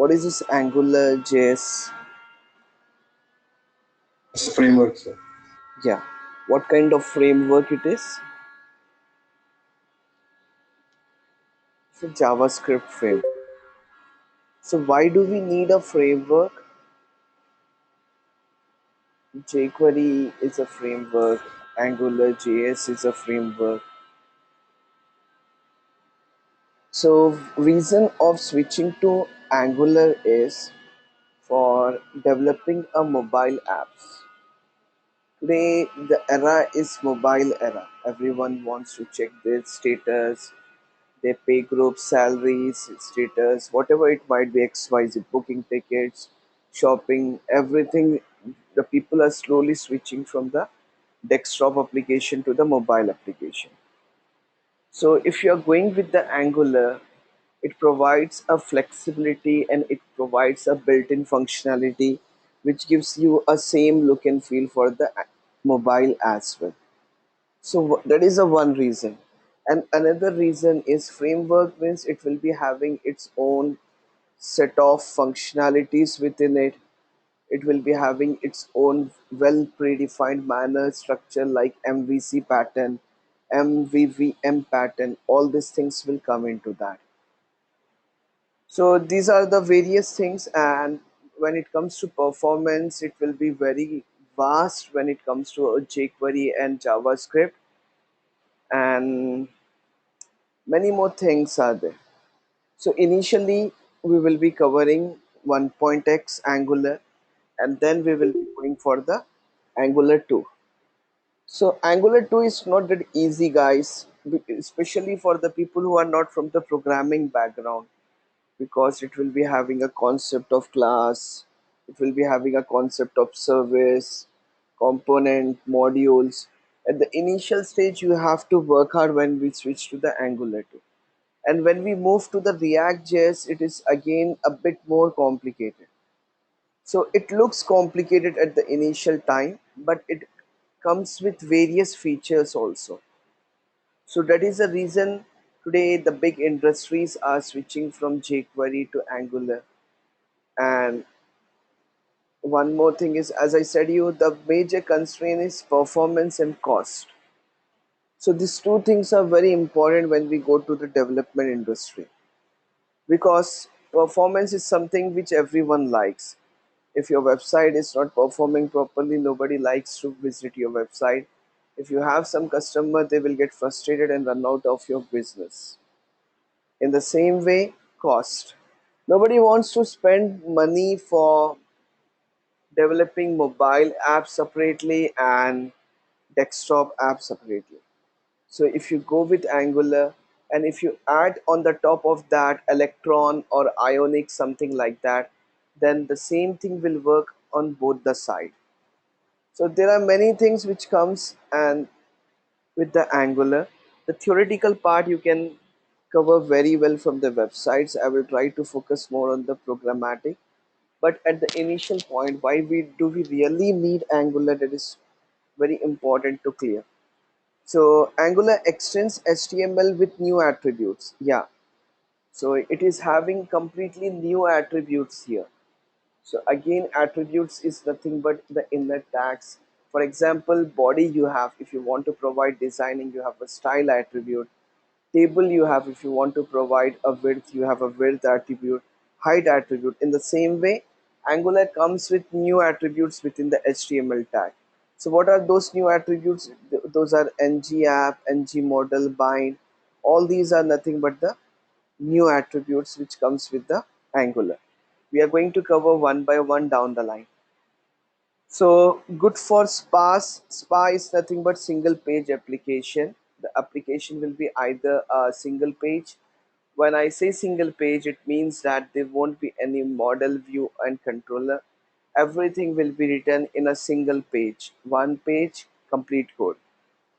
What is this Angular JS? It's a framework, sir. Yeah. What kind of framework it is? It's a JavaScript framework. So why do we need a framework? jQuery is a framework. Angular JS is a framework. So reason of switching to Angular is for developing a mobile apps. Today the era is mobile era. Everyone wants to check their status, their pay group, salaries, status, whatever it might be, XYZ, booking tickets, shopping, everything. The people are slowly switching from the desktop application to the mobile application. So if you are going with the Angular, it provides a flexibility and it provides a built-in functionality which gives you a same look and feel for the mobile as well. So that is a one reason. And another reason is framework means it will be having its own set of functionalities within it. It will be having its own well predefined manner structure like MVC pattern, MVVM pattern. All these things will come into that. So these are the various things, and when it comes to performance, it will be very vast when it comes to jQuery and JavaScript, and many more things are there. So initially, we will be covering 1.x Angular, and then we will be going for the Angular 2. So Angular 2 is not that easy, guys, especially for the people who are not from the programming background, because it will be having a concept of class, it will be having a concept of service, component, modules. At the initial stage, you have to work hard when we switch to the Angular 2. And when we move to the React.js, it is again a bit more complicated. So it looks complicated at the initial time, but it comes with various features also. So that is the reason today the big industries are switching from jQuery to Angular. And one more thing is, as I said you, the major constraint is performance and cost. So these two things are very important when we go to the development industry, because performance is something which everyone likes. If your website is not performing properly, nobody likes to visit your website. If you have some customer, they will get frustrated and run out of your business. In the same way, cost. Nobody wants to spend money for developing mobile apps separately and desktop apps separately. So if you go with Angular, and if you add on the top of that Electron or Ionic, something like that, then the same thing will work on both the side. So there are many things which comes and with the Angular. The theoretical part you can cover very well from the websites. I will try to focus more on the programmatic. But at the initial point, why we really need Angular? That is very important to clear. So Angular extends HTML with new attributes. Yeah. So it is having completely new attributes here. So again, attributes is nothing but the inner tags. For example, body you have, if you want to provide designing, you have a style attribute. Table you have, if you want to provide a width, you have a width attribute, height attribute. In the same way, Angular comes with new attributes within the HTML tag. So what are those new attributes? Those are ng app, ng model, bind. All these are nothing but the new attributes which comes with the Angular. We are going to cover one by one down the line. So good for spas. Spa is nothing but single page application. The application will be either a single page. When I say single page, it means that there won't be any model view and controller. Everything will be written in a single page, one page, complete code.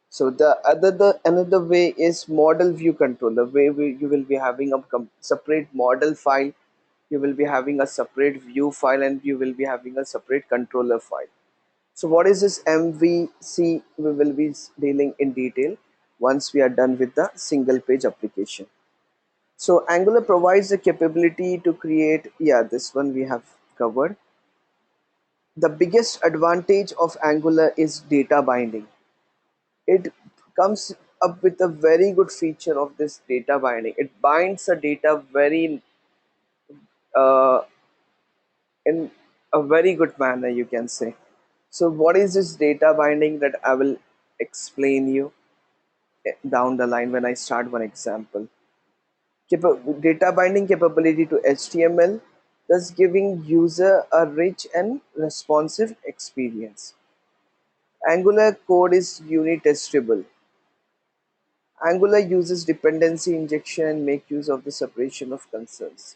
So the another way is model view controller, where you will be having a separate model file, you will be having a separate view file, and you will be having a separate controller file. So what is this MVC? We will be dealing in detail once we are done with the single page application. So Angular provides the capability to create, yeah, this one we have covered. The biggest advantage of Angular is data binding. It comes up with a very good feature of this data binding. It binds the data very uh, in a very good manner, you can say. So what is this data binding that I will explain you down the line when I start one example. Data binding capability to HTML, thus giving user a rich and responsive experience. Angular code is unit testable. Angular uses dependency injection and make use of the separation of concerns.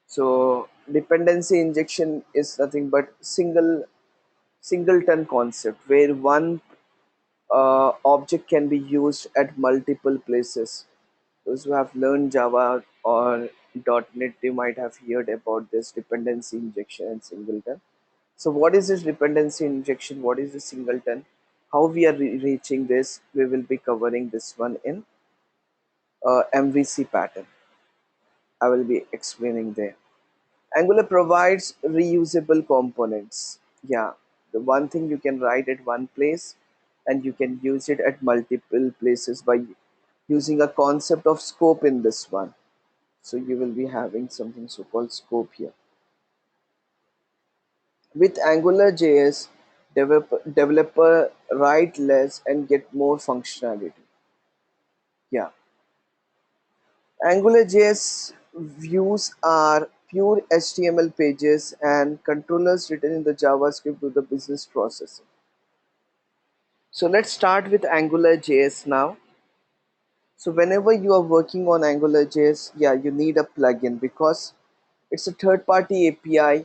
So dependency injection is nothing but singleton concept where one object can be used at multiple places. Those who have learned Java or .NET, they might have heard about this dependency injection and singleton. So what is this dependency injection? What is the singleton? How we are reaching this? We will be covering this one in MVC pattern. I will be explaining there. Angular provides reusable components. Yeah, the one thing you can write at one place and you can use it at multiple places by using a concept of scope in this one. So you will be having something so called scope here. With Angular JS, developer write less and get more functionality. Yeah, Angular JS views are pure HTML pages and controllers written in the JavaScript to the business processing. So let's start with Angular JS now. So whenever you are working on Angular JS, yeah, you need a plugin because it's a third-party API.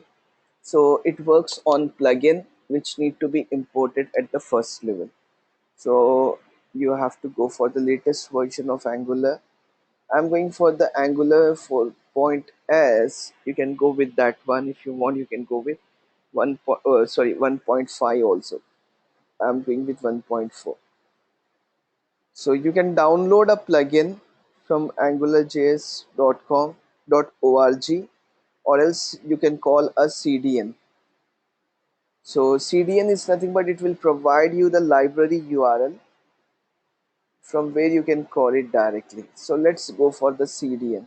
So it works on plugin which need to be imported at the first level. So you have to go for the latest version of Angular. I'm going for the Angular 4.s. You can go with that one if you want. You can go with 1.5 also. I'm going with 1.4. So you can download a plugin from angularjs.com.org, or else you can call a CDN. So CDN is nothing but it will provide you the library URL from where you can call it directly. So let's go for the CDN.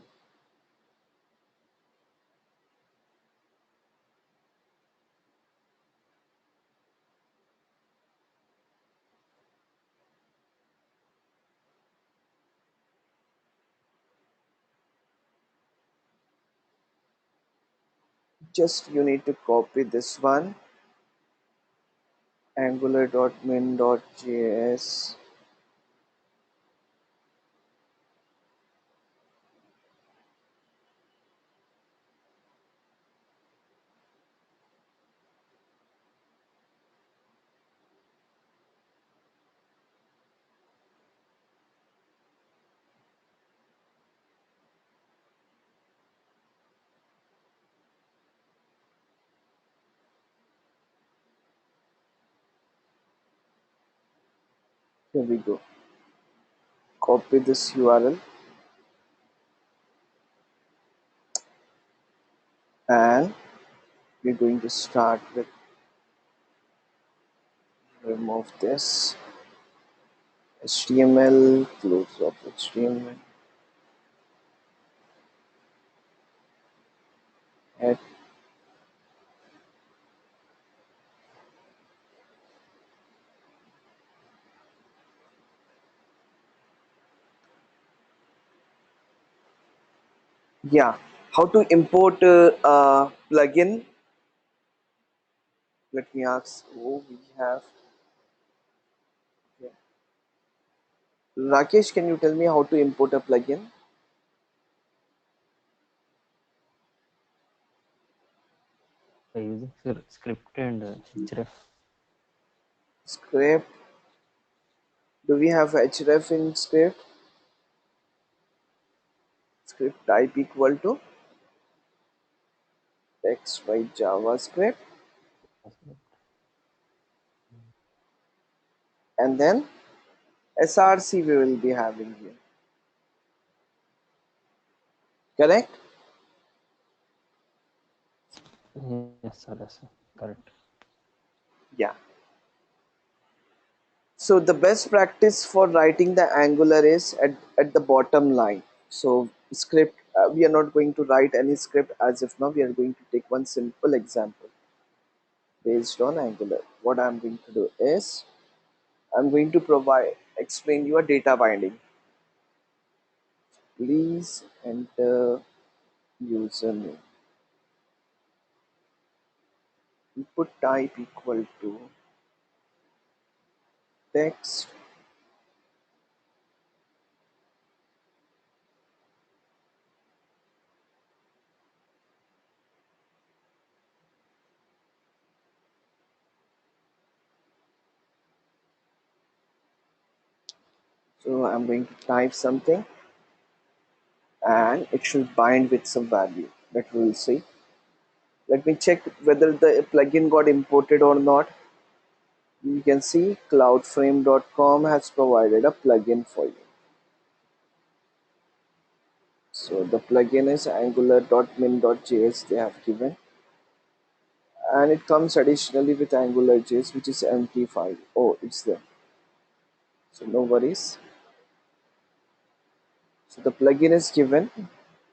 Just you need to copy this one, angular.min.js. Here we go. Copy this URL and we're going to start with remove this HTML, close off HTML, add. Yeah, how to import a plugin? Let me ask. Oh, we have. Yeah. Rakesh, can you tell me how to import a plugin? By using script and href. Script. Do we have href in script? Script type equal to text by JavaScript, and then src we will be having here. Correct? Yes, sir. Yes, sir. Correct. Yeah. So the best practice for writing the Angular is at the bottom line. So script, we are not going to write any script as of now. We are going to take one simple example based on Angular. What I'm going to do is I'm going to explain you a data binding. Please enter username. Input type equal to text. So I'm going to type something and it should bind with some value that we will see. Let me check whether the plugin got imported or not. You can see cloudframe.com has provided a plugin for you. So the plugin is angular.min.js they have given, and it comes additionally with AngularJS, which is empty file. Oh, it's there. So no worries. So the plugin is given.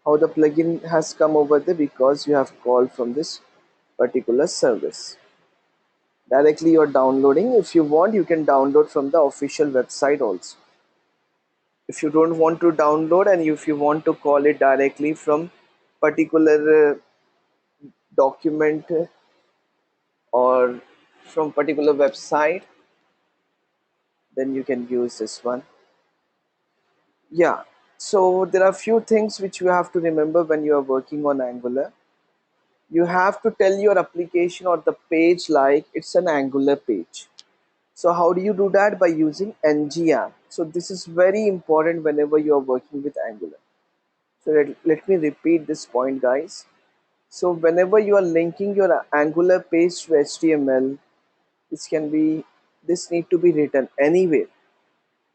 How the plugin has come over there? Because you have called from this particular service. Directly you're downloading. If you want, you can download from the official website also. If you don't want to download and if you want to call it directly from particular document or from particular website, then you can use this one. Yeah, so there are few things which you have to remember when you are working on Angular. You have to tell your application or the page like it's an Angular page. So how do you do that? By using ng-app. So this is very important whenever you are working with Angular. So let me repeat this point, guys. So whenever you are linking your Angular page to HTML, this need to be written anywhere,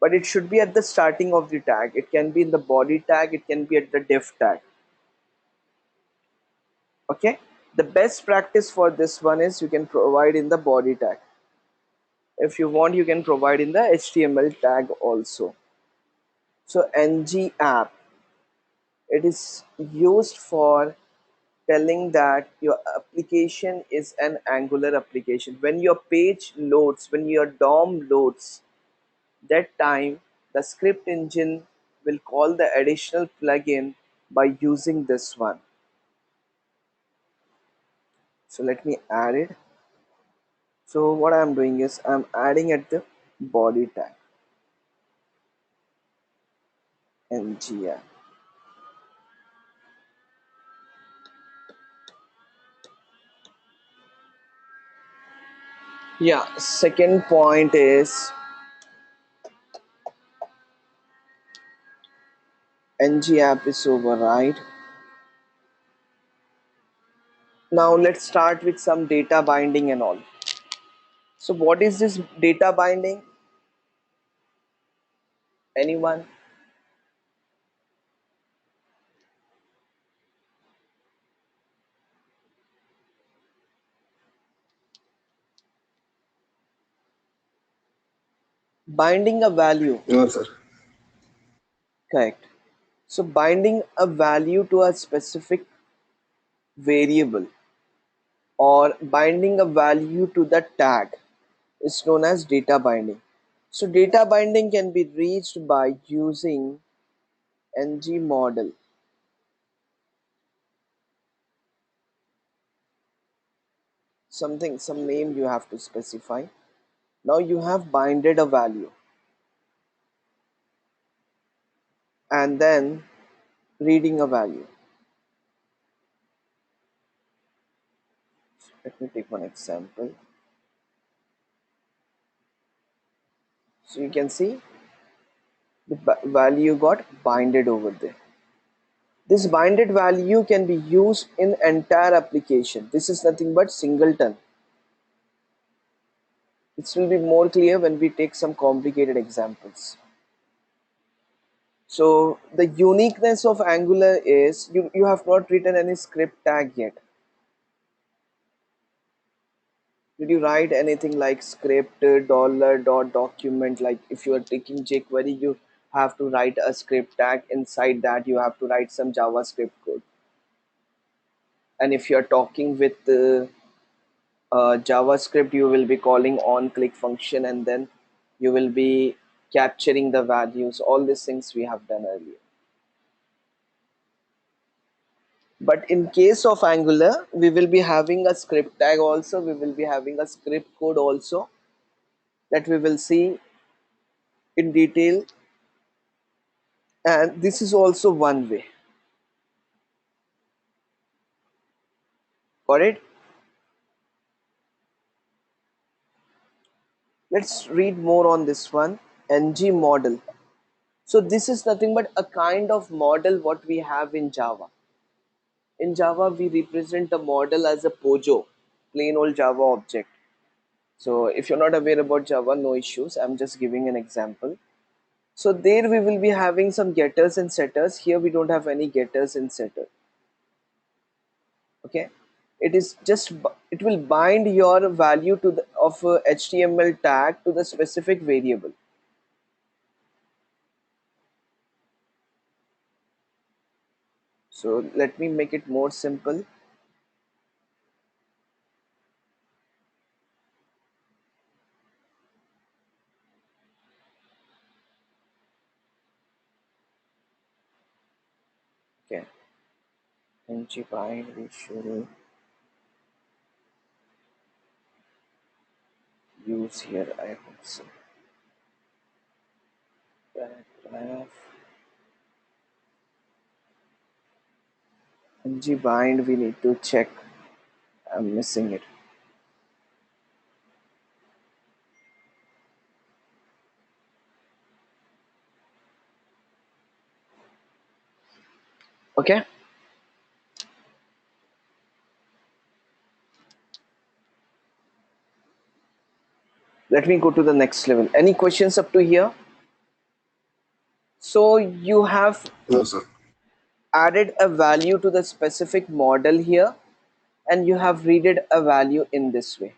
but it should be at the starting of the tag. It can be in the body tag, it can be at the div tag. Okay, the best practice for this one is you can provide in the body tag. If you want, you can provide in the HTML tag also. So ng app, it is used for telling that your application is an Angular application. When your page loads, when your DOM loads, that time the script engine will call the additional plugin by using this one. So let me add it. So what I'm doing is I'm adding at the body tag ngr. Yeah, second point is ng app is override. Now let's start with some data binding and all. So what is this data binding? Anyone? Binding a value. No, sir. Correct. So binding a value to a specific variable or binding a value to the tag is known as data binding. So data binding can be reached by using ng model. Some name you have to specify. Now you have binded a value and then reading a value. Let me take one example. So you can see the value got binded over there. This binded value can be used in entire application. This is nothing but singleton. This will be more clear when we take some complicated examples. So the uniqueness of Angular is you have not written any script tag yet. Did you write anything like script dollar dot document? Like if you are taking jQuery, you have to write a script tag. Inside that, you have to write some JavaScript code. And if you are talking with JavaScript, you will be calling on click function, and then you will be capturing the values. All these things we have done earlier. But in case of Angular, we will be having a script tag also. We will be having a script code also that we will see in detail. And this is also one way. Got it? Let's read more on this one. NG model. So this is nothing but a kind of model what we have in Java. In Java, we represent a model as a POJO, plain old Java object. So if you're not aware about Java, no issues. I'm just giving an example. So there we will be having some getters and setters. Here we don't have any getters and setter. Okay, it is just it will bind your value to the of a HTML tag to the specific variable. So let me make it more simple. Okay, ng bind we should use here. I hope so. Paragraph ng bind we need to check. I'm missing it. Okay, let me go to the next level. Any questions up to here? So you have No, sir. added a value to the specific model here, and you have readed a value in this way.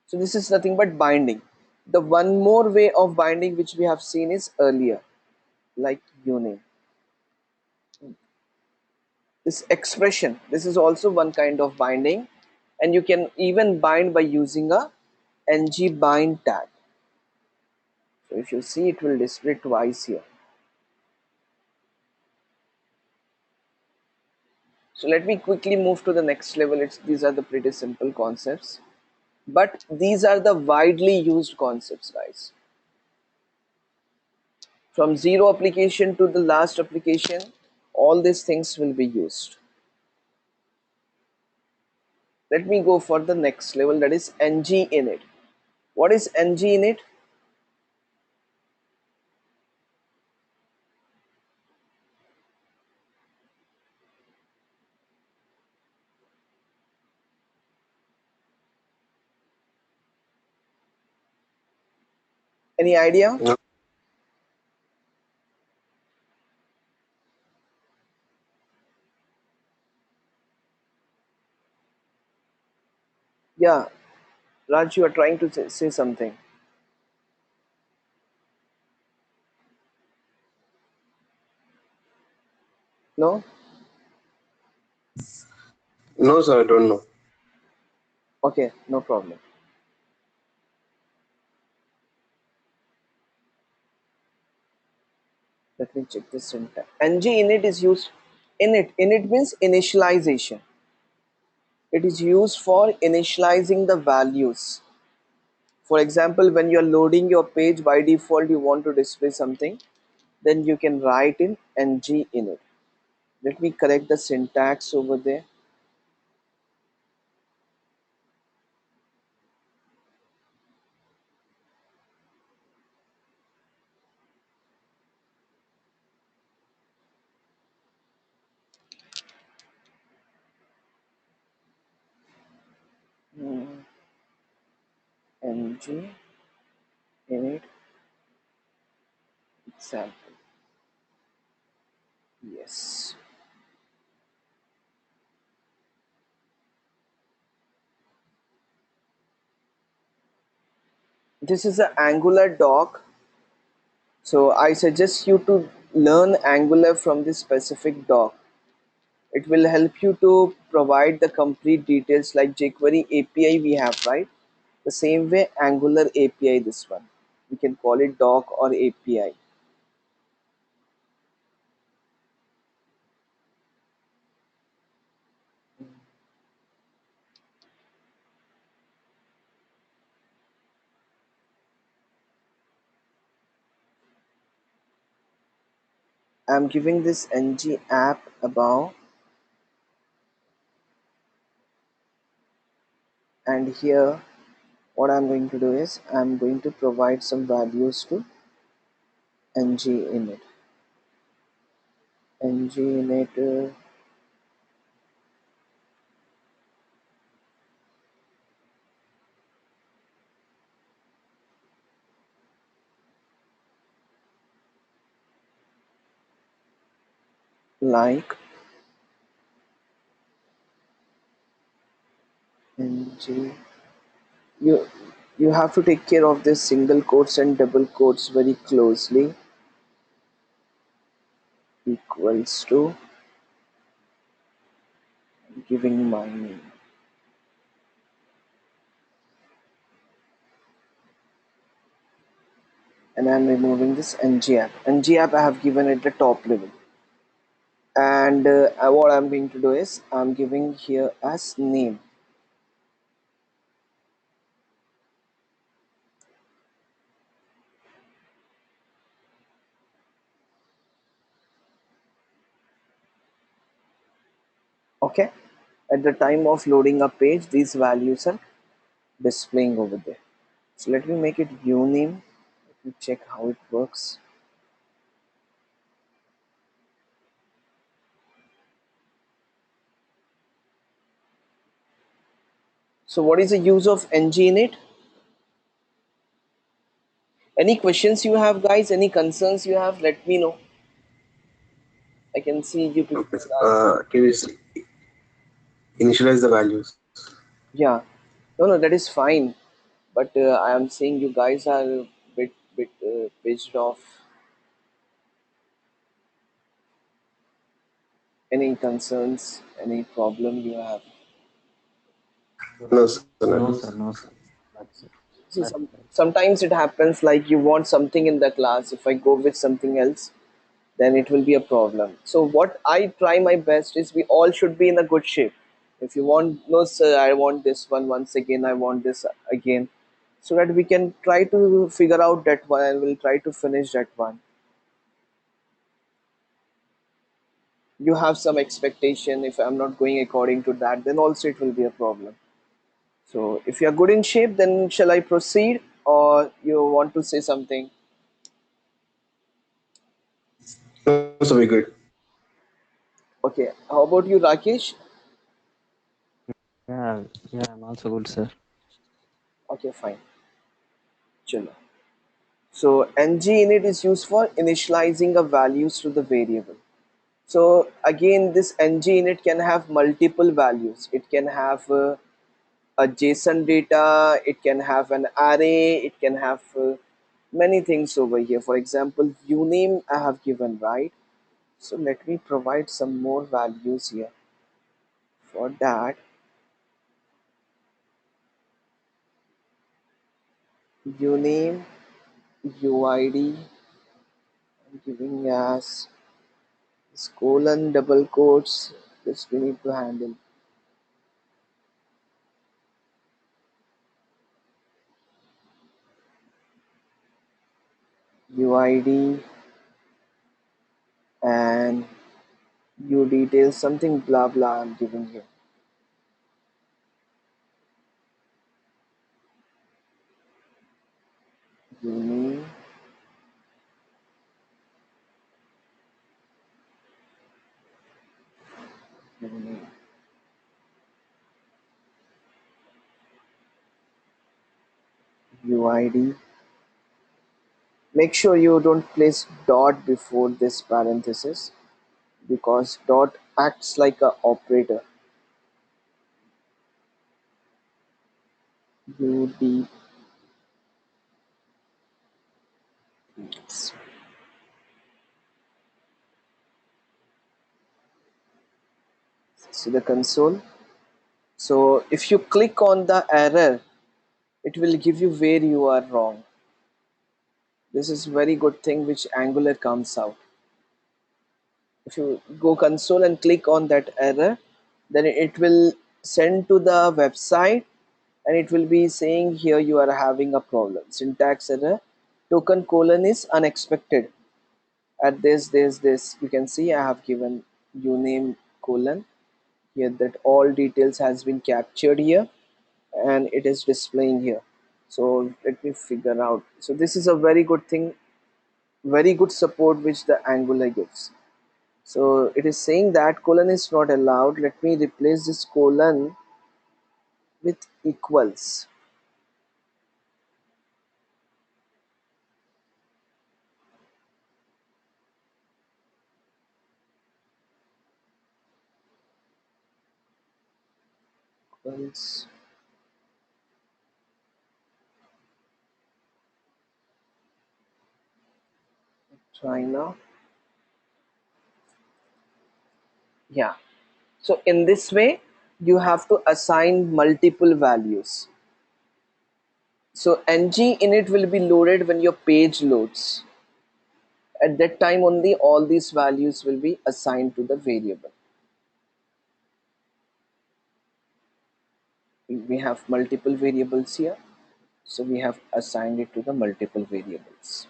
So this is nothing but binding. The one more way of binding which we have seen is earlier, like Younus. This expression, this is also one kind of binding, and you can even bind by using a ng bind tag. So if you see, it will display twice here. So let me quickly move to the next level. These are the pretty simple concepts, but these are the widely used concepts, guys. From zero application to the last application, all these things will be used. Let me go for the next level, that is ng init. What is ng init? Any idea? No, Yeah, Raj, you are trying to say something. No? no, sir, I don't know. Okay, no problem. Let me check this syntax. Ng init is used. Init means initialization. It is used for initializing the values. For example, when you are loading your page, by default you want to display something, then you can write in ng init. Let me correct the syntax over there. Ng init example. Yes. This is an Angular doc. So I suggest you to learn Angular from this specific doc. It will help you to provide the complete details like jQuery API we have, right? The same way Angular API, this one. We can call it doc or API. I'm giving this ng app above, and here what I'm going to do is I'm going to provide some values to ng init. Ng init like ng. You you have to take care of this single quotes and double quotes very closely. Equals to giving my name, and I'm removing this ng app. Ng app I have given at the top level, and what I'm going to do is I'm giving here as name. Okay, at the time of loading a page, these values are displaying over there. So let me make it view name. Let me check how it works. So what is the use of ng in it? Any questions you have, guys? Any concerns you have? Let me know. I can see you people Okay. are asking. Can you initialize the values? Yeah, no, that is fine. But I am saying you guys are a bit pissed off. Any concerns? Any problem you have? No, sir, No, nothing. sir. No, sir. That's it. See, That's right. sometimes it happens like you want something in the class. If I go with something else, then it will be a problem. So what I try my best is we all should be in a good shape. If you want, no sir, I want this one once again, I want this again, so that we can try to figure out that one and we'll try to finish that one. You have some expectation. If I'm not going according to that, then also it will be a problem. So if you are good in shape, then shall I proceed or you want to say something? No, sir, we're good. Okay, how about you, Rakesh? Yeah, yeah. I'm also good, sir. Okay, fine. Chalo. So ng init is used for initializing a values to the variable. So again, this ng init can have multiple values. It can have a JSON data, it can have an array, it can have many things over here. For example, uname I have given, right? So let me provide some more values here. For that, uname, uid, I'm giving as this colon double quotes. This we need to handle. UID and u details, something blah blah I'm giving here. Uni, uni, UID. Make sure you don't place dot before this parenthesis. because dot acts like a operator. UD. See the console. So if you click on the error, it will give you where you are wrong. This is very good thing which Angular comes out. If you go console and click on that error, then it will send to the website and it will be saying here you are having a problem. Syntax error. Token colon is unexpected. At this you can see I have given uname colon here, that all details has been captured here and it is displaying here. So let me figure out. So this is a very good thing, very good support which the Angular gives. So it is saying that colon is not allowed. Let me replace this colon with equals. Equals China. Yeah. So in this way, you have to assign multiple values. So ng init will be loaded when your page loads. At that time only all these values will be assigned to the variable. We have multiple variables here. So we have assigned it to the multiple variables.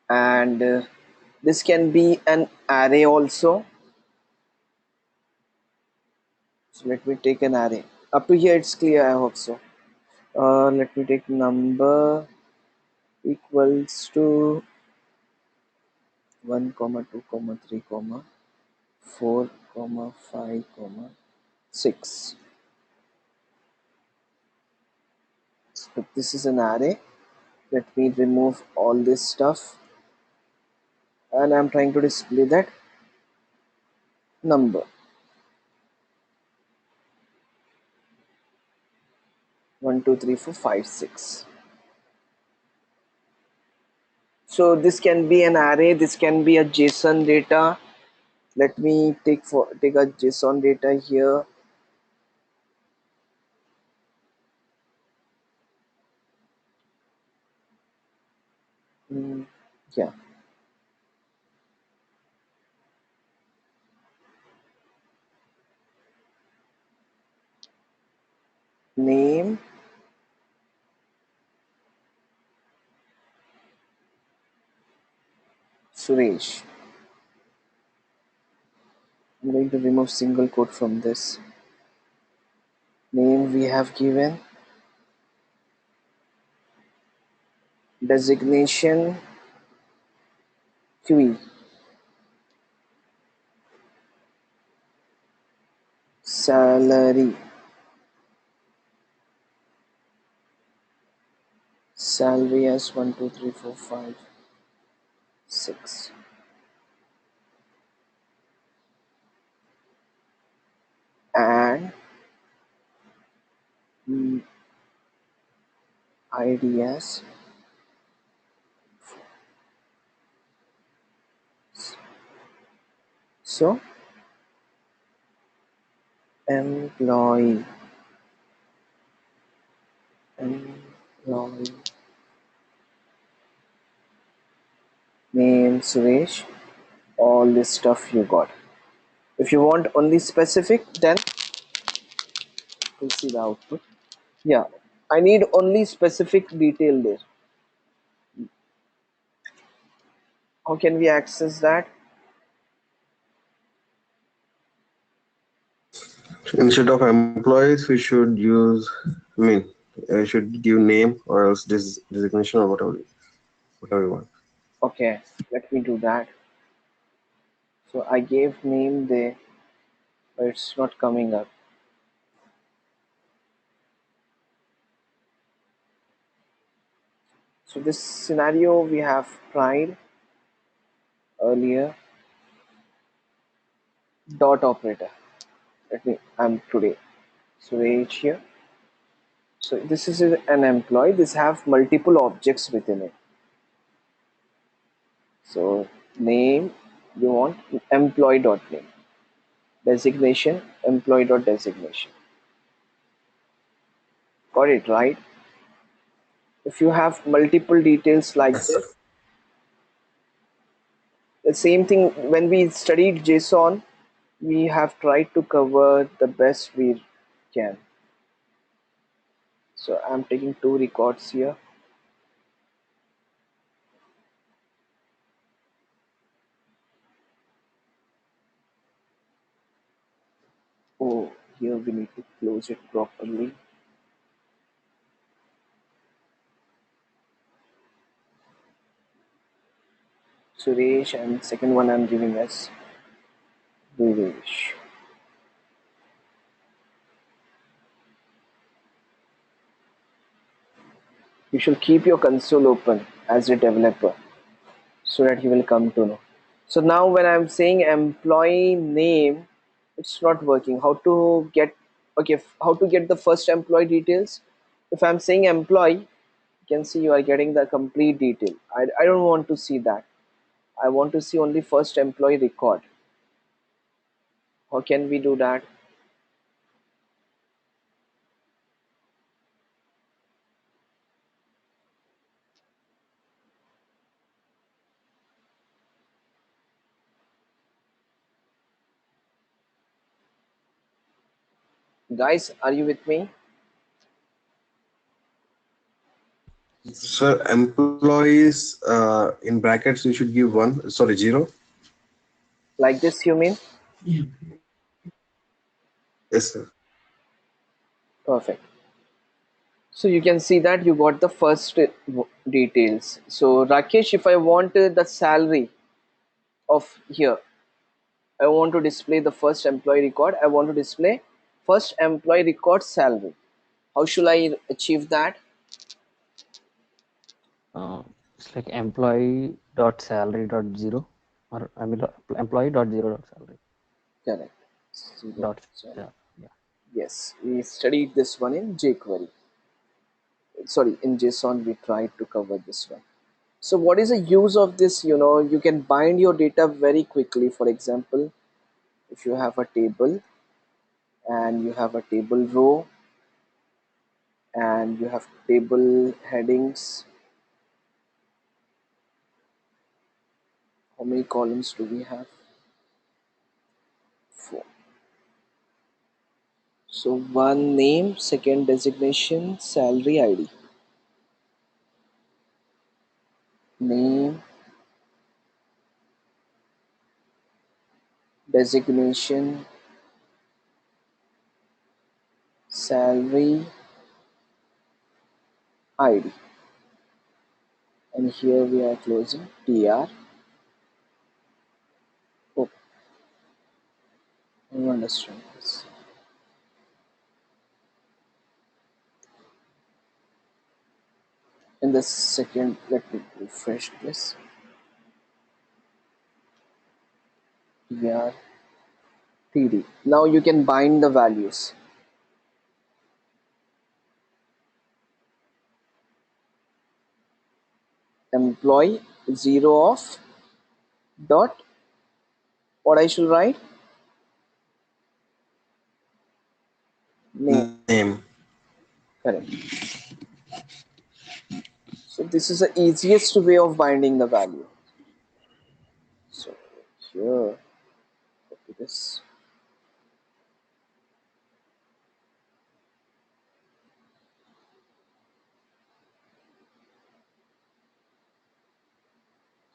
And this can be an array also. So let me take an array. Up to here it's clear, I hope so. Let me take number equals to 1 comma 2 comma 3 comma 4 comma 5 comma 6. So this is an array. Let me remove all this stuff and I'm trying to display that number 1 2 3 4 5 6. So this can be an array, this can be a JSON data. Let me take a JSON data here. Yeah, name Suresh. I'm going to remove single quote from this. Name we have given, designation QE, salary, salary as 1 2 3 4 5 6, and ID as so employee, employee name Suresh. All this stuff you got. If you want only specific, then we'll see the output. Yeah, I need only specific detail there. How can we access that? Instead of employees, we should use, I mean, should give name or else this designation or whatever you want. Okay, let me do that. So I gave name there, but it's not coming up. So this scenario we have tried. earlier. Dot operator. Let me. I'm today. Suresh here. So this is an employee. This have multiple objects within it. So name you want employee dot name. Designation employee dot designation. Got it right? If you have multiple details like Yes, sir. this, the same thing when we studied JSON, we have tried to cover the best we can. So I'm taking two records here. Oh, here we need to close it properly. Suresh, and second one I'm giving as Suresh. You should keep your console open as a developer so that he will come to know. So now when I'm saying employee name, it's not working. How to get okay? How to get the first employee details? If I'm saying employee, you can see you are getting the complete detail. I don't want to see that. I want to see only first employee record. How can we do that? Guys, are you with me? Sir, employees in brackets you should give one. Sorry, zero. Like this, you mean? Yes, sir. Perfect. So you can see that you got the first details. So Rakesh, if I want the salary of here, I want to display the first employee record. I want to display first employee record salary. How should I achieve that? Uh, it's like employee dot salary dot zero, or I mean employee dot zero dot salary Correct. Zero. dot. Sorry. Yeah, yeah. Yes, we studied this one in jQuery. Sorry, in JSON we tried to cover this one. So what is the use of this? You can bind your data very quickly. For example, if you have a table and you have a table row and you have table headings, how many columns do we have? Four. So one name, second designation, salary ID. Name, designation, salary ID. And here we are closing TR. Oh, I don't understand this. In the second, let me refresh this. TR TD. Now you can bind the values. Employee 0 of dot, what I should write? Name. Name. Correct. So this is the easiest way of binding the value. So here, copy this.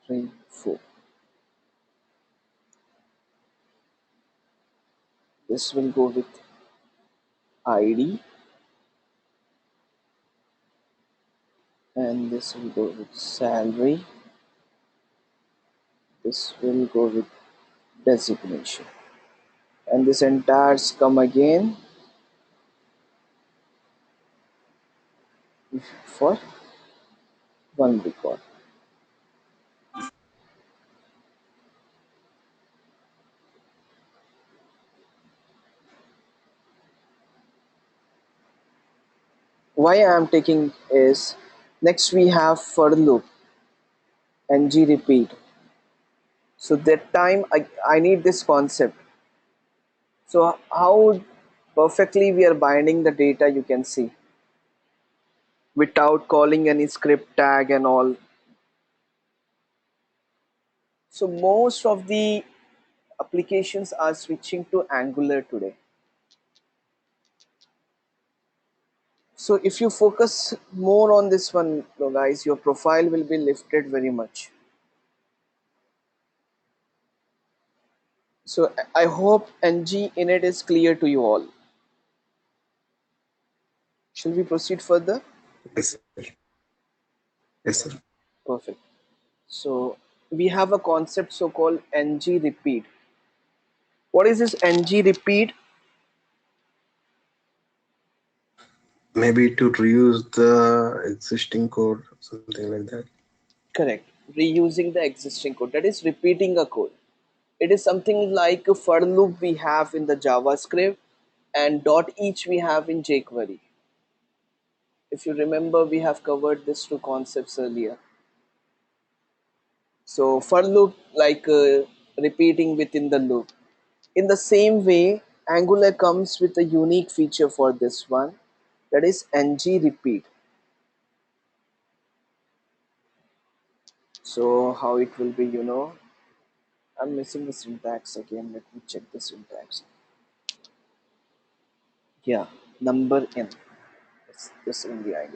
Three, four. This will go with ID and this will go with salary. This will go with designation. And this entire come again for one record. why I am taking is next we have for loop ng repeat. So that time I need this concept. So how perfectly we are binding the data, you can see, without calling any script tag and all. So most of the applications are switching to Angular today. So if you focus more on this one, guys, your profile will be lifted very much. So I hope ng init is clear to you all. Shall we proceed further? Yes, sir. Yes, sir. Perfect. So we have a concept so called ng repeat. What is this ng repeat? Maybe to reuse the existing code, something like that. Correct. Reusing the existing code. That is repeating a code. It is something like a for loop we have in the JavaScript and .each we have in jQuery. If you remember, we have covered these two concepts earlier. So for loop, like repeating within the loop. In the same way, Angular comes with a unique feature for this one, that is ng repeat. So how it will be, I'm missing the syntax again. Let me check the syntax. Yeah, number n. That's this only I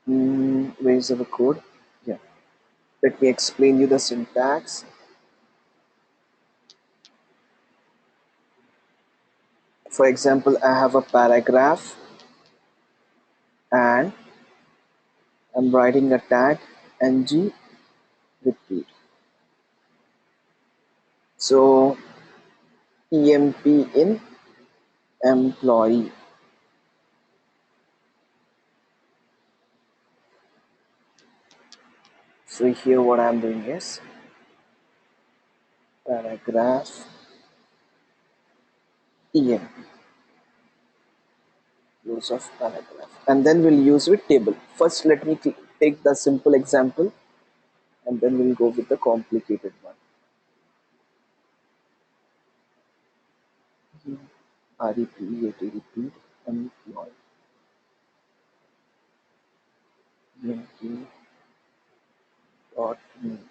need. Where is our code? Yeah. Let me explain you the syntax. For example, I have a paragraph and I'm writing a tag ng repeat. So emp in employee. So here what I'm doing is paragraph emp, use of paragraph, and then we'll use with table. First let me take the simple example and then we'll go with the complicated one. Repeat employee emp dot name.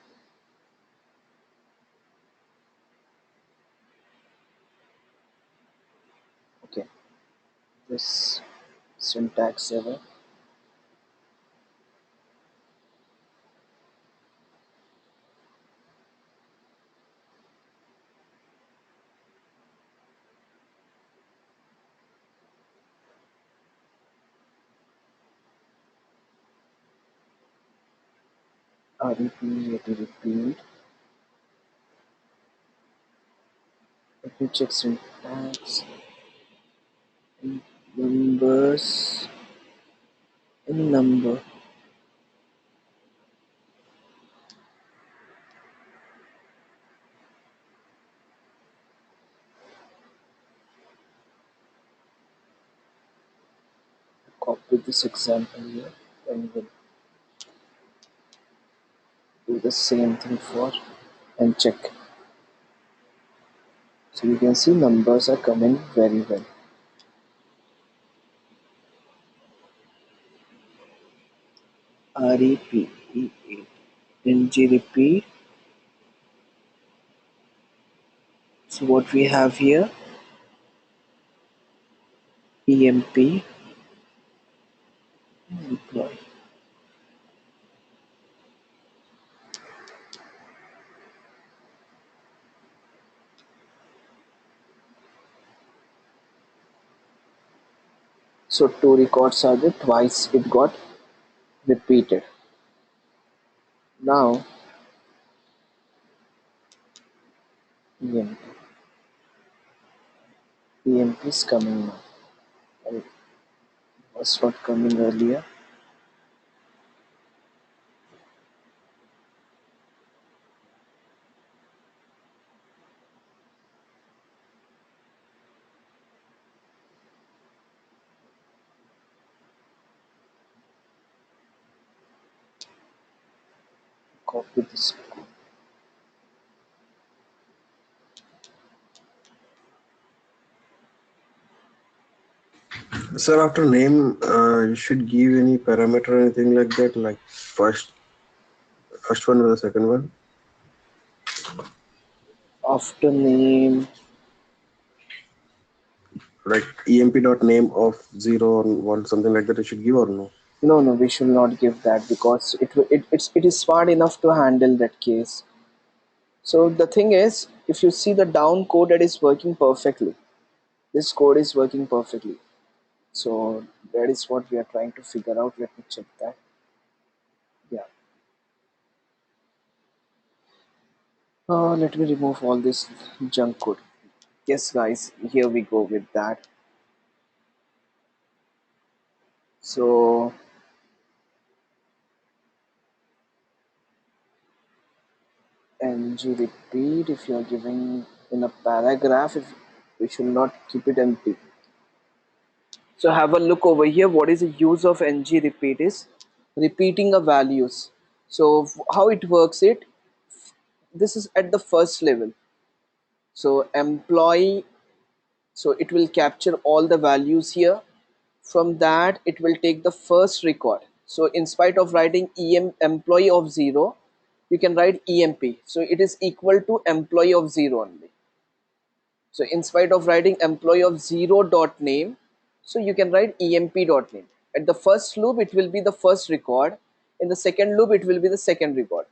Okay, this syntax error. Repeat. Let me check syntax. Numbers in number. Copy this example here and we'll do the same thing for and check. So you can see numbers are coming very well. Repeat. ng repeat. So what we have here, emp employee. So two records are there, twice it got repeated. Now emp emp is coming now. It was not coming earlier. copy this. Sir, after name, you should give any parameter or anything like that, like first one or the second one, After name, like emp dot name of 0 or 1, something like that. You should give or no. no, we should not give that because it is smart enough to handle that case. So the thing is, if you see the down code, that is working perfectly. This code is working perfectly. So that is what we are trying to figure out. Let me check that. Yeah. Let me remove all this junk code. Yes, guys, here we go with that. So ng repeat, if you are giving in a paragraph, if we should not keep it empty. So have a look over here. What is the use of ng repeat is repeating a values. So how it works, this is at the first level. So employee, so it will capture all the values here. From that it will take the first record. So in spite of writing employee of 0, you can write emp, so it is equal to employee of 0 only. So in spite of writing employee of 0 dot name, so you can write emp dot name. At the first loop it will be the first record, in the second loop it will be the second record.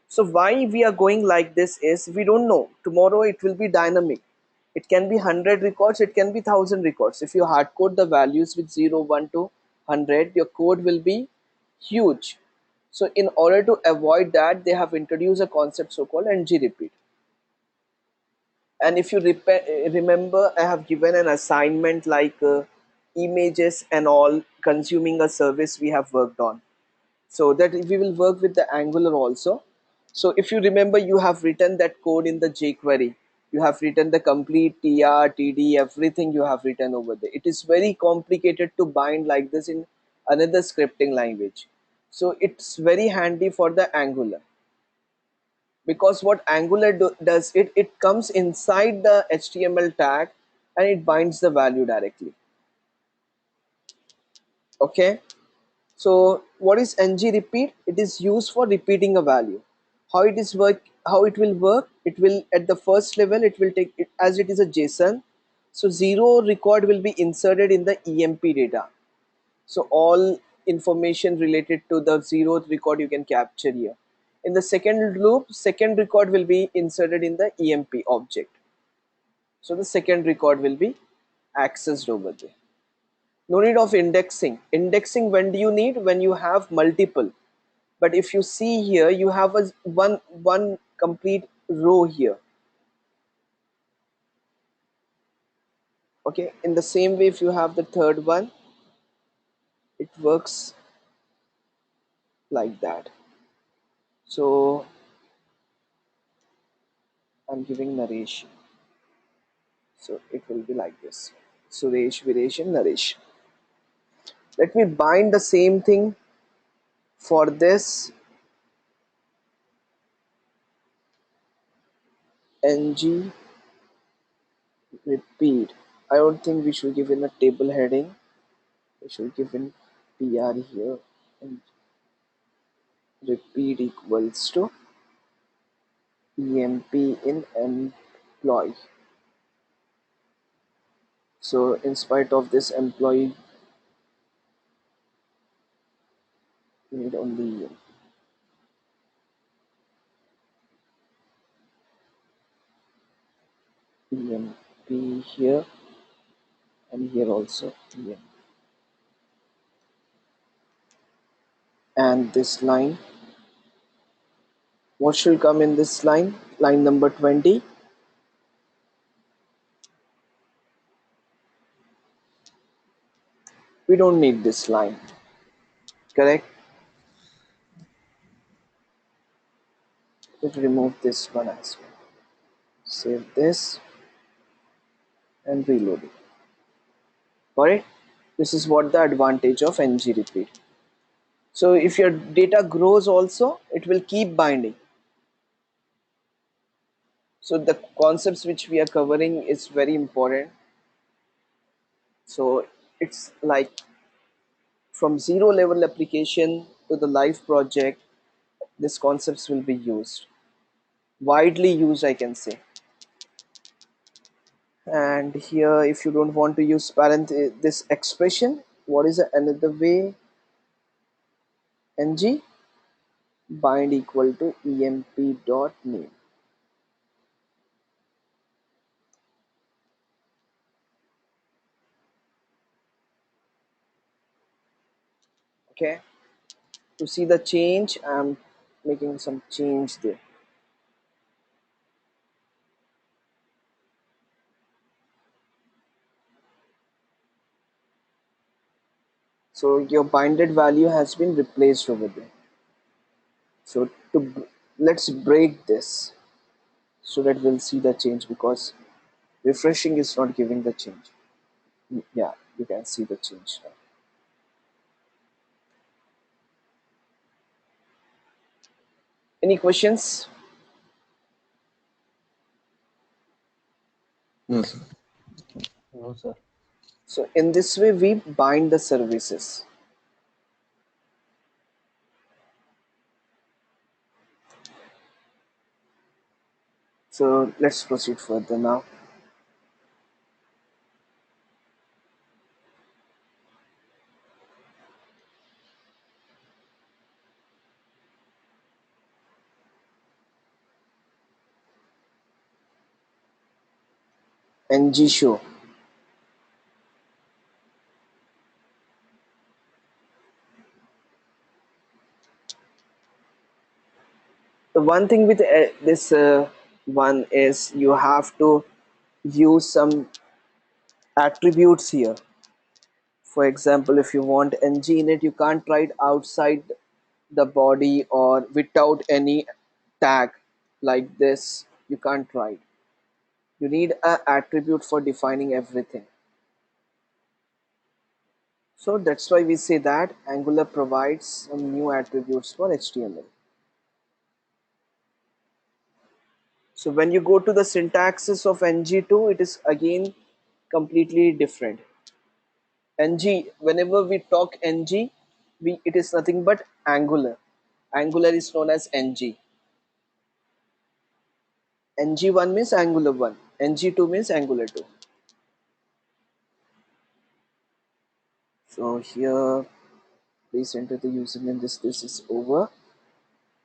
So why we are going like this is, we don't know, tomorrow it will be dynamic. It can be 100 records, it can be 1000 records. If you hard code the values with 0 1 to 100, your code will be huge. So in order to avoid that, they have introduced a concept so called ng repeat. And if you remember, I have given an assignment like images and all consuming a service we have worked on, so that we will work with the Angular also. So if you remember, you have written that code in the jQuery, you have written the complete tr td, everything you have written over there. It is very complicated to bind like this in another scripting language. So it's very handy for the Angular, because what Angular does, it comes inside the HTML tag and it binds the value directly. Okay, so what is ng repeat? It is used for repeating a value. How it will work, it will, at the first level it will take it as it is a JSON. So 0 record will be inserted in the emp data. So all information related to the 0th record you can capture here. In the second loop, second record will be inserted in the emp object. So the second record will be accessed over there. No need of indexing. Indexing when do you need? When you have multiple. But if you see here, you have a one complete row here. Okay, in the same way, if you have the third one, it works like that. So I'm giving narration. So it will be like this. Suresh, Viresh, and Naresh. Let me bind the same thing for this ng repeat. I don't think we should give in a table heading. We should give in PR here, and repeat equals to emp in employee. So in spite of this employee, we need only emp here, and here also emp. And this line, what should come in this line? Line number 20. We don't need this line, correct? Let's remove this one as well. Save this and reload it. Alright, this is what the advantage of ng repeat. So if your data grows also, it will keep binding. So the concepts which we are covering is very important. So it's like from zero level application to the live project, these concepts will be used, widely used, I can say. And here, if you don't want to use this expression, what is another way? Ng bind equal to emp dot name. Okay, to see the change, I'm making some change there. So your binded value has been replaced over there. So let's break this so that we'll see the change, because refreshing is not giving the change. Yeah, you can see the change now. Any questions? No, sir. No, sir. So in this way, we bind the services. So let's proceed further now. Ng show. The one thing with this one is you have to use some attributes here. For example, if you want ng in it, you can't write outside the body or without any tag like this. You can't write. You need an attribute for defining everything. So that's why we say that Angular provides some new attributes for HTML. So when you go to the syntaxes of ng2, it is again completely different. Ng, whenever we talk ng, it is nothing but Angular. Angular is known as ng. ng1 means Angular 1. ng2 means Angular 2. So here, please enter the username. This is over.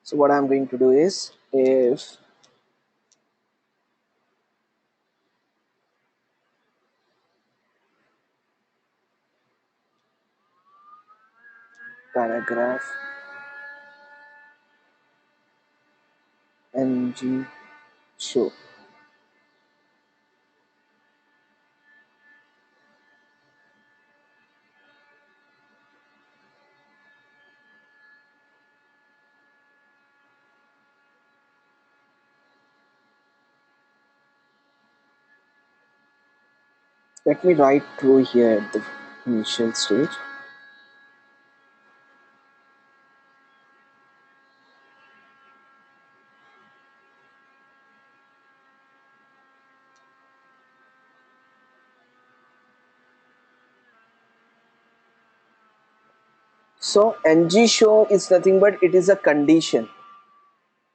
So what I'm going to do is, if paragraph ng show. Let me write true here at the initial stage. So ng show is nothing but it is a condition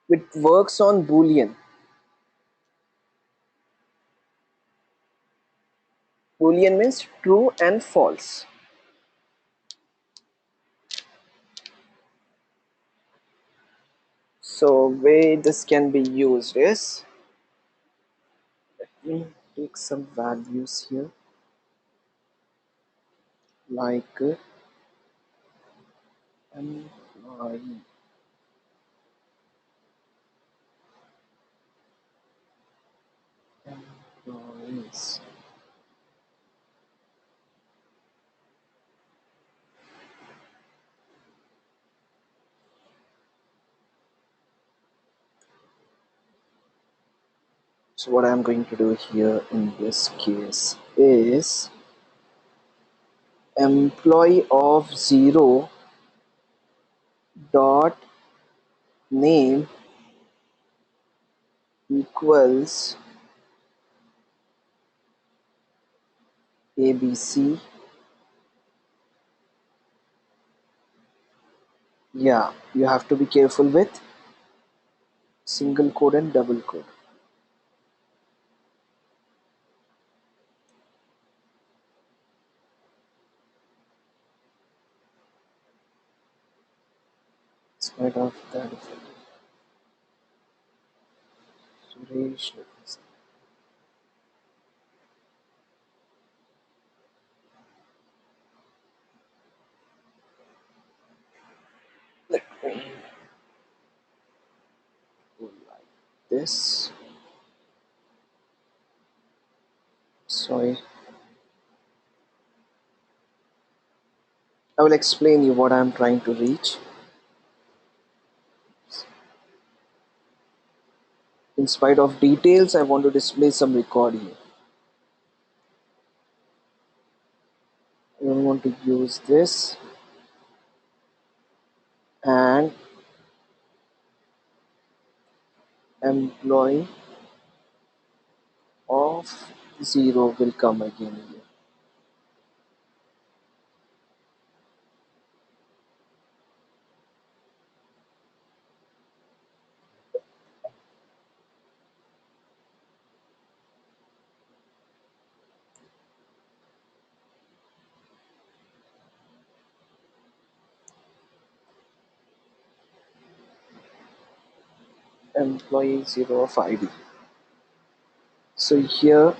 which works on Boolean. Boolean means true and false. So way this can be used is, let me take some values here, like employee, employees. So what I'm going to do here in this case is employee of 0 dot name equals ABC. Yeah, you have to be careful with single quote and double quote. Spite of that, Suresh. Let me go like this. Sorry, I will explain you what I am trying to reach. In spite of details, I want to display some record here. I don't want to use this and employee of 0 will come again here. Employee 0 of ID. So here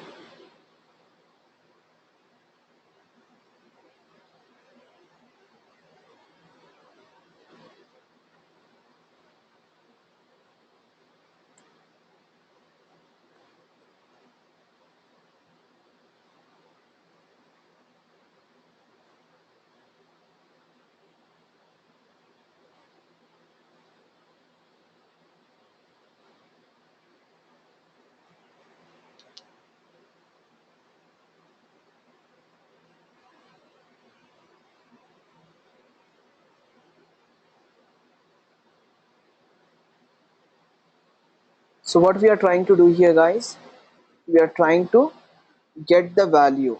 so what we are trying to do here, guys, we are trying to get the value.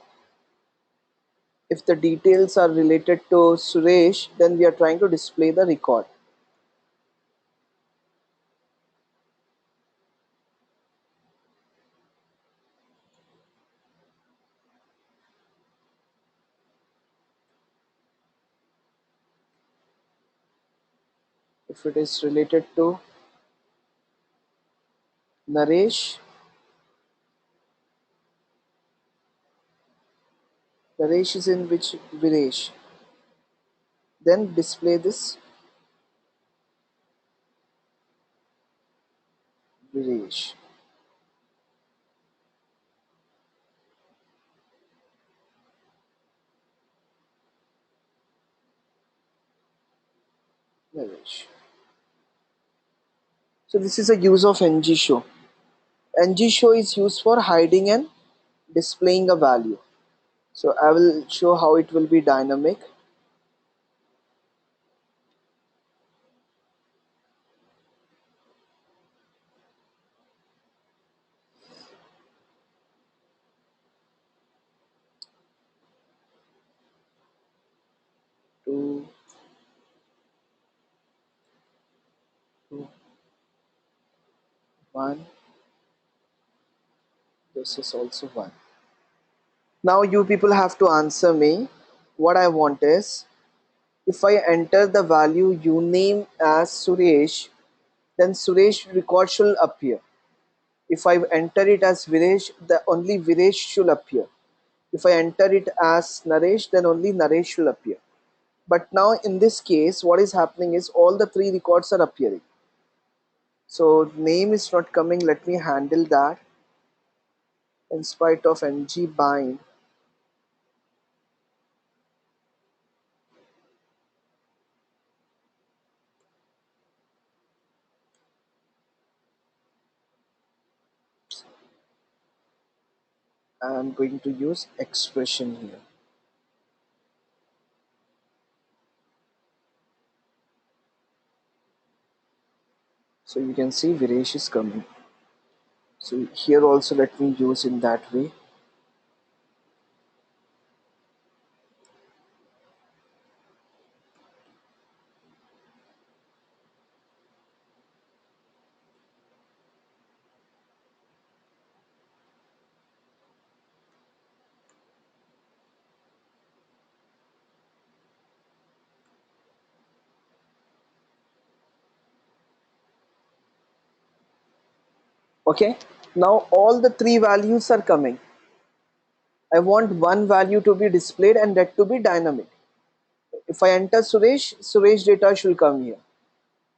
If the details are related to Suresh, then we are trying to display the record. If it is related to Naresh, Naresh is in which Viresh, then display this Viresh. Naresh. So this is a use of ng show. Ng show is used for hiding and displaying a value. So I will show how it will be dynamic. Two, two, one. This is also one. Now you people have to answer me. What I want is, if I enter the value you name as Suresh, then Suresh record should appear. If I enter it as Viresh, the only Viresh should appear. If I enter it as Naresh, then only Naresh should appear. But now in this case, what is happening is all the three records are appearing. So name is not coming. Let me handle that. In spite of ng bind, I'm going to use expression here. So you can see Viresh is coming. So here also let me use in that way. Okay, now all the three values are coming. I want one value to be displayed and that to be dynamic. If I enter Suresh, Suresh data should come here.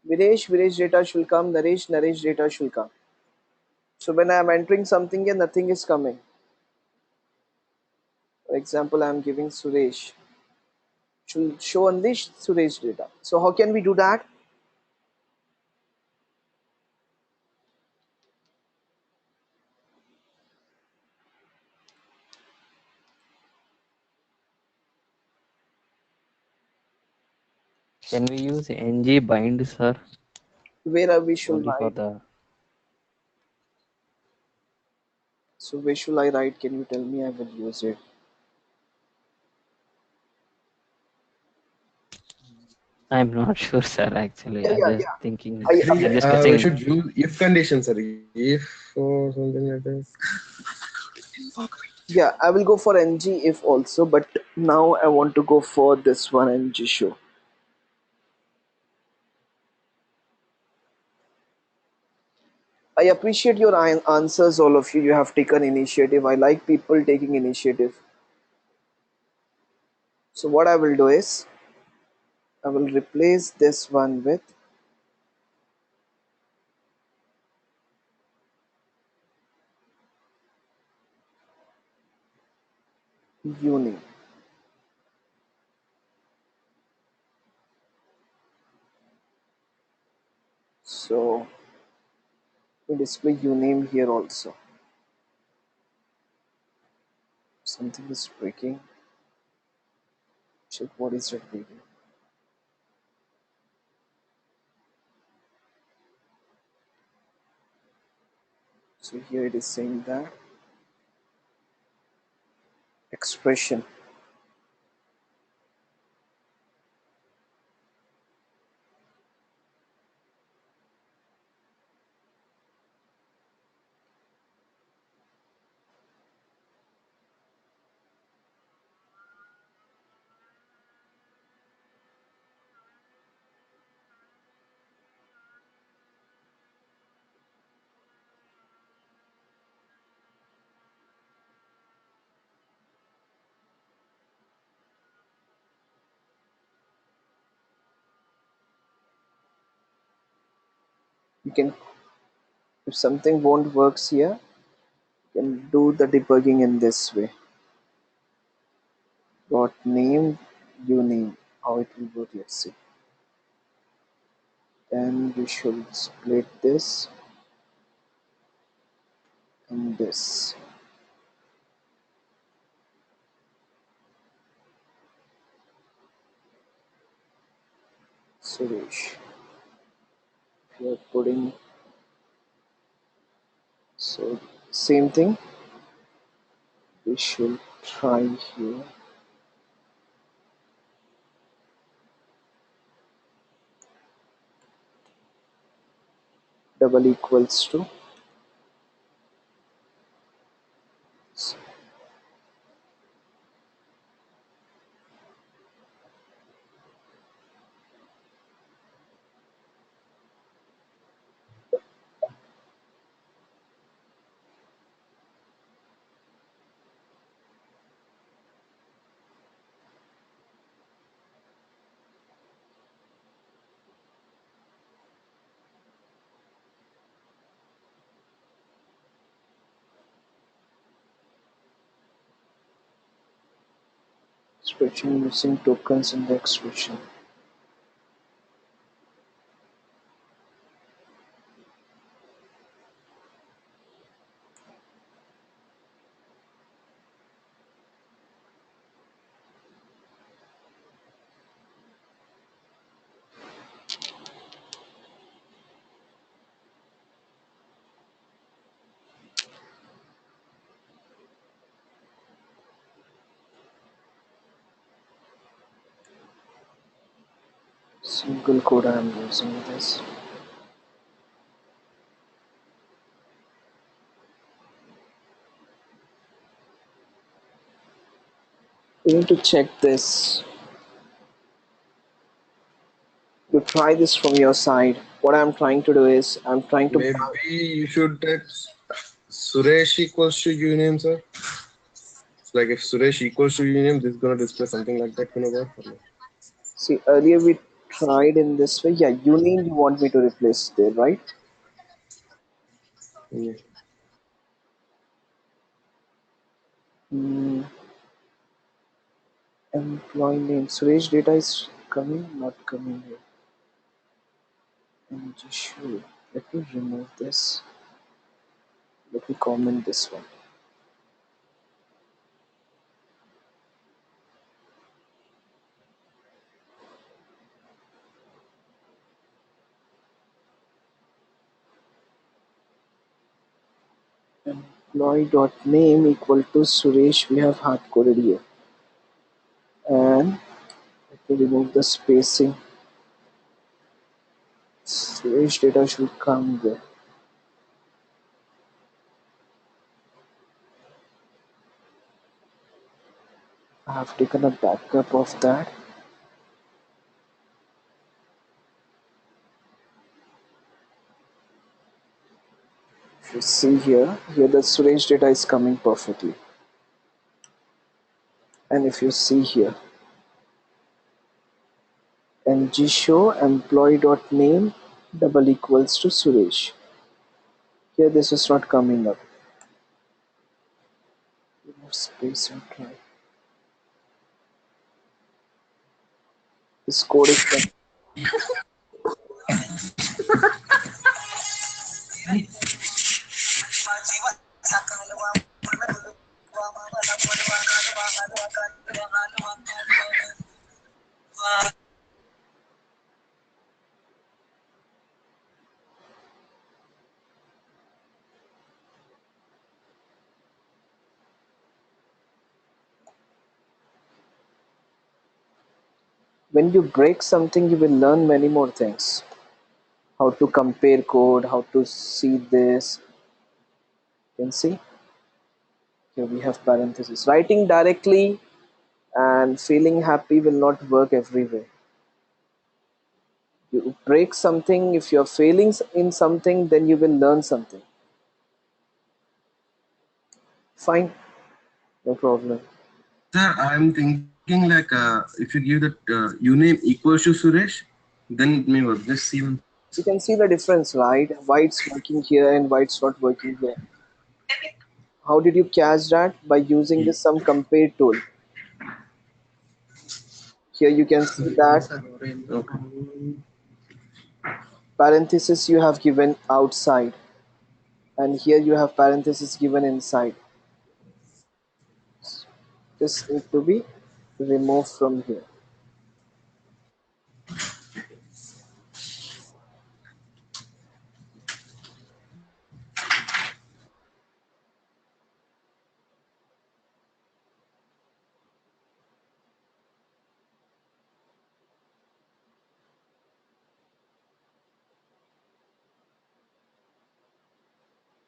Viresh, Viresh data should come. Naresh, Naresh data should come. So when I am entering something here, nothing is coming. For example, I am giving Suresh. Should show only Suresh data. So how can we do that? Can we use ng bind, sir? Where are we should Only for write? the So where should I write? Can you tell me? I will use it. I'm not sure, sir. Actually, Yeah, I'm yeah, just yeah. thinking. I think I'm just we guessing. should use if conditions, sir. If or something like this. Yeah, I will go for ng if also, but now I want to go for this one ng show. I appreciate your answers, all of you. You have taken initiative. I like people taking initiative. So what I will do is I will replace this one with uni. So we display uname here also. Something is breaking. Check what is it breaking. So here it is saying that expression. You can, if something won't works here, you can do the debugging in this way. Got name, uname. How it will work? Let's see. Then we should split this and this. Suresh. If you are putting, so same thing we should try here. Double equals to expression using tokens in the expression. Single code I am using this. You need to check this. You try this from your side. What I'm trying to do is I'm trying to. Maybe you should text Suresh equals to Union, sir. It's like if Suresh equals to Union, this is gonna display something like that, you know what? See, earlier we tried in this way. Yeah, you need you want me to replace there, right? Yeah. Hmm. Employee name. Suresh data is coming, not coming here. Just show. Let me remove this. Let me comment this one. Employee dot name equal to Suresh. We have hard coded here. And let me remove the spacing. Suresh data should come there. I have taken a backup of that. If you see here the Suresh data is coming perfectly. And if you see here, ng show employee dot name double equals to Suresh. Here this is not coming up. Remove space and try. This code is coming. When you break something, you will learn many more things. How to compare code, how to see this. You can see here we have parentheses. Writing directly and feeling happy will not work everywhere. You break something, if you're failing in something, then you will learn something. Fine, no problem. Sir, I'm thinking like if you give that uname equals to Suresh, then it may work. Just see one. You can see the difference, right? Why it's working here and why it's not working here. How did you catch that? By using this some compare tool. Here you can see that Okay. parenthesis you have given outside, and here you have parenthesis given inside. This need to be removed from here.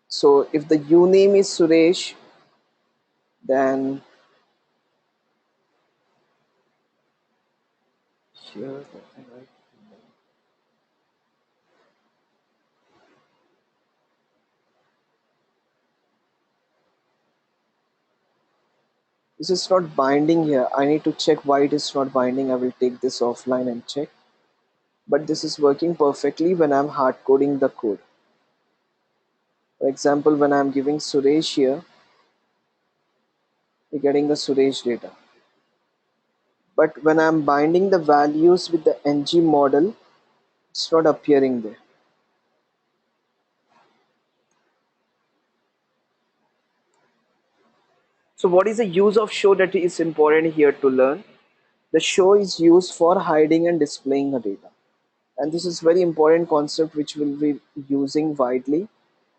So if the uname is Suresh, then here let me write. This is not binding here. I need to check why it is not binding. I will take this offline and check. But this is working perfectly when I'm hard coding the code. For example, when I'm giving Suresh here, you're getting the Suresh data. But when I'm binding the values with the ng model, it's not appearing there. So what is the use of show that is important here to learn? The show is used for hiding and displaying the data. And this is very important concept which we'll be using widely.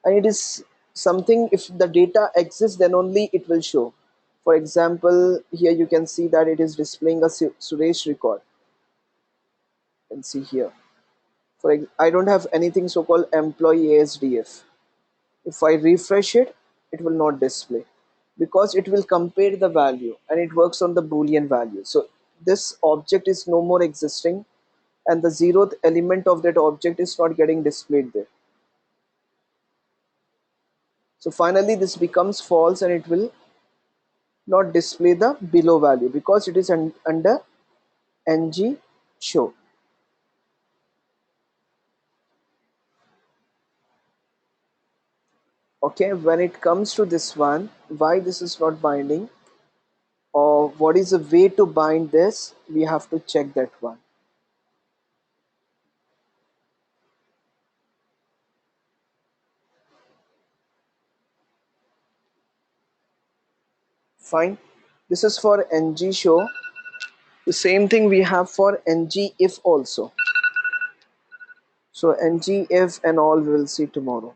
And it is something, if the data exists, then only it will show. For example, here you can see that it is displaying a Suresh record. can see here. I don't have anything so called employee ASDF. If I refresh it, it will not display because it will compare the value and it works on the Boolean value. So this object is no more existing and the zeroth element of that object is not getting displayed there. So finally this becomes false and it will not display the below value because it is under ng show. Okay, when it comes to this one, why this is not binding or what is the way to bind this, we have to check that one. Fine. This is for ng show. The same thing we have for ng if also. So ng if and all we will see tomorrow.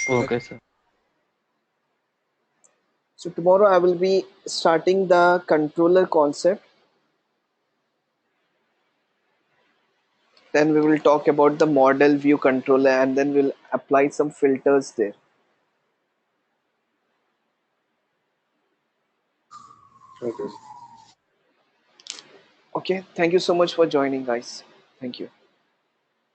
Okay, sir. So tomorrow I will be starting the controller concept. Then we will talk about the model view controller and then we'll apply some filters there. Okay. Okay, thank you so much for joining, guys. Thank you.